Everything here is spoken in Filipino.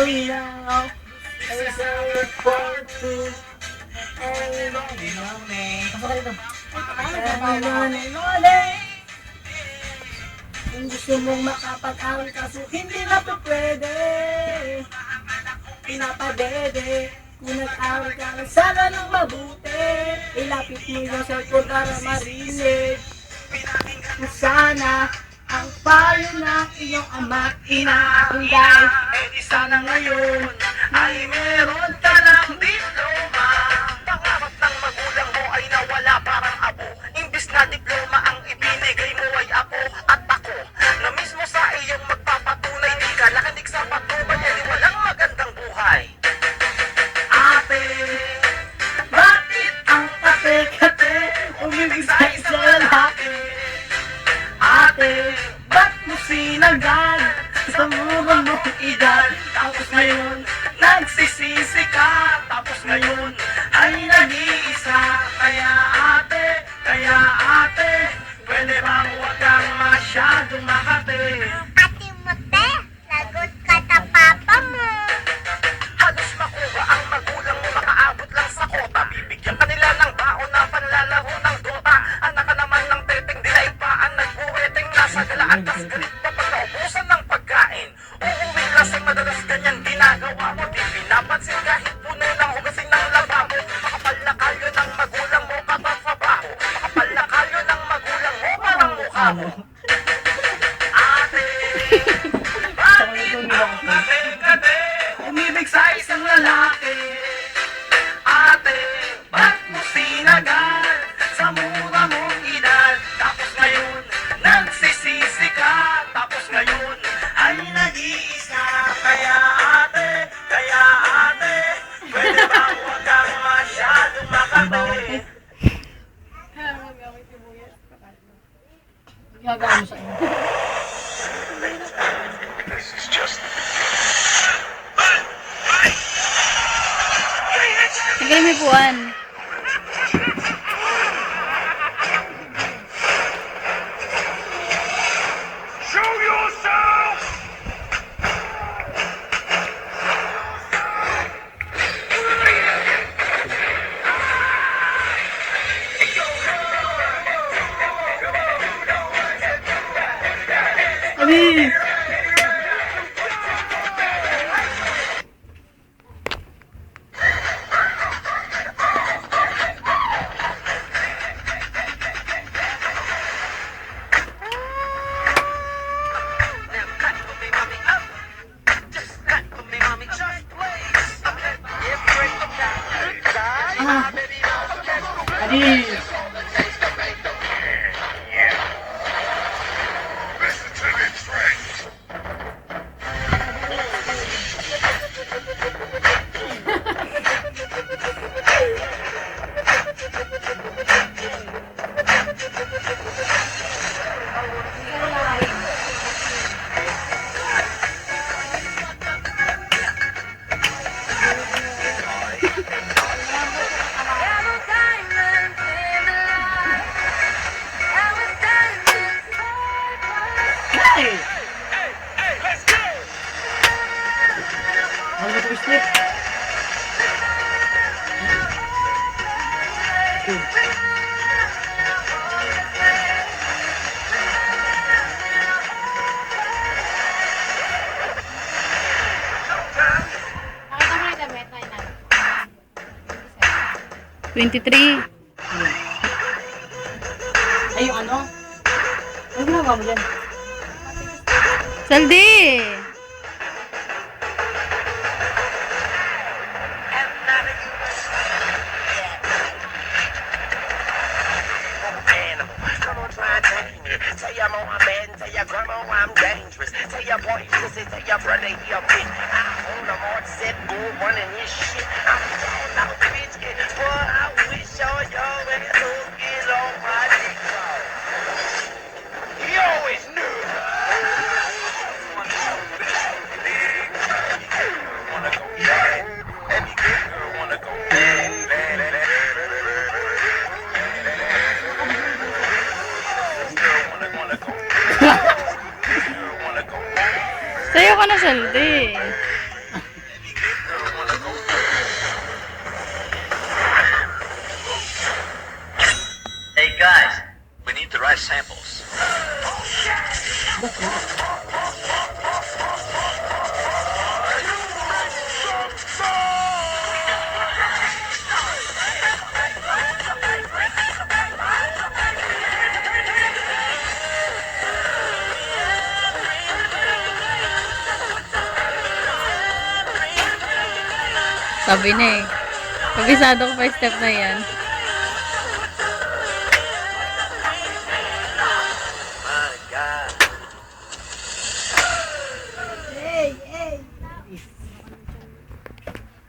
going now. I say for two. Everybody know me. Kung gusto mong makapag-awal kaso hindi na to pwede. Pinapadede. Kung nag-awal ka lang sana ng mabuti. Ilapit mo yung cellphone para marinig. Kung sana ang payo na iyong ama inaangay. Eh di sana ngayon ay meron ka ng diploma. Pangarap ng magulang mo ay nawala parang abo. Imbis na diploma ang ibinigay mo ay ako at ako na mismo sa iyong magpapatunay. Di ka nakanig sa patubay ay walang magandang buhay. Ate, bakit ang kate-kate umibig sa isang lalaki? Ate, ba't mo sinagad sa mura mong edad? Tapos ngayon, nagsisisi ka. Tapos ngayon, ay nag-iisa. Kaya ate, pwede bang huwag kang masyadong makate? Ate Mote, lagot ka sa papa mo. Halos makuha ang magulang mo, makaabot lang sa kota. Bibigyan kanila ng baon na panlalaro ng dota. Anak ka naman ng teteng dinaipaan, nagbuweteng nasa galaan. Tas galit pa pag naubusan ng pagkain. Uuwi lasing madalas ganyan ginagawa mo. Di pinapansin kahit puno ng hugasin ng lababo. Makapal na kalyo ng magulang mo, kapapabaho. Makapal na kalyo ng magulang mo, parang mukha mo. Ate, bakit ang kate-kate umibig sa isang lalaki? Ate, ba't mo sinagad sa mura mong edad? Tapos ngayon, nagsisisi ka. Tapos ngayon, ay nag-iisa. Kaya ate, pwede ba huwag kang masyadong makate? Gagawin mo sa inyo. This is just... Sige, may buwan. Show yourself! Ali! Ali! Hey! Let's go! Ano ba ito slip? Nakita mo yung damit na yun. 23. Ay, yung ano? Ano ginagawa mo dyan? Saldi! Tell your mom I'm bad, tell your grandma I'm dangerous. Tell your boy pussy, tell your brother he a bitch. I'm on the march, set, go running this shit. I'm on out, bitch, get boy, I wish all y'all would get on my dick. He always knew. Wanna go bad, every good girl wanna go bad. Sayo ka na, Saldi. Sabi niya eh. Kabisado ko pa yung step na yan.